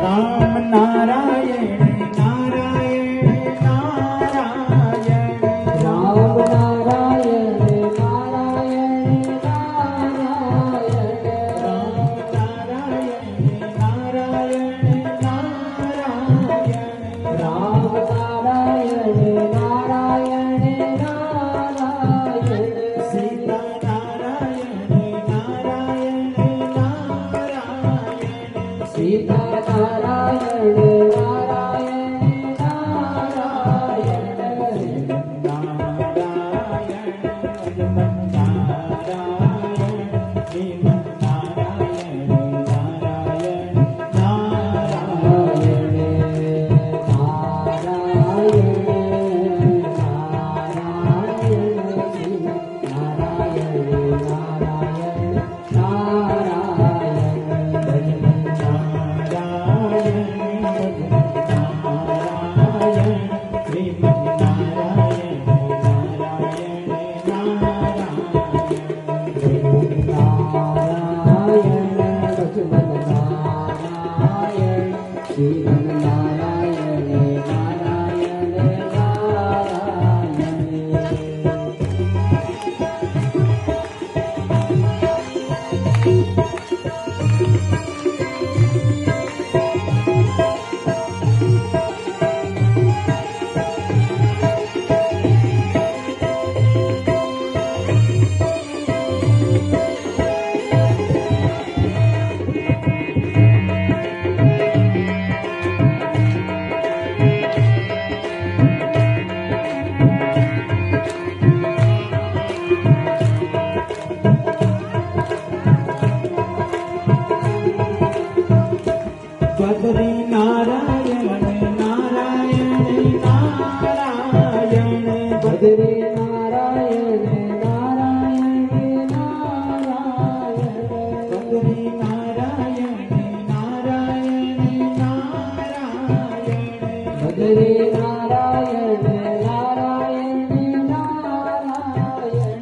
Ram Narayan Narayan Narayan Ram Narayan Narayan Narayan Ram Narayan Narayan Narayan Ram Narayan Narayan Narayan Sita Narayan Narayan Narayan Sita Narayan Narayan Narayan Badri Narayan Narayan Narayan Badri Narayan Narayan Narayan Badri Narayan Narayan Narayan Badri Narayan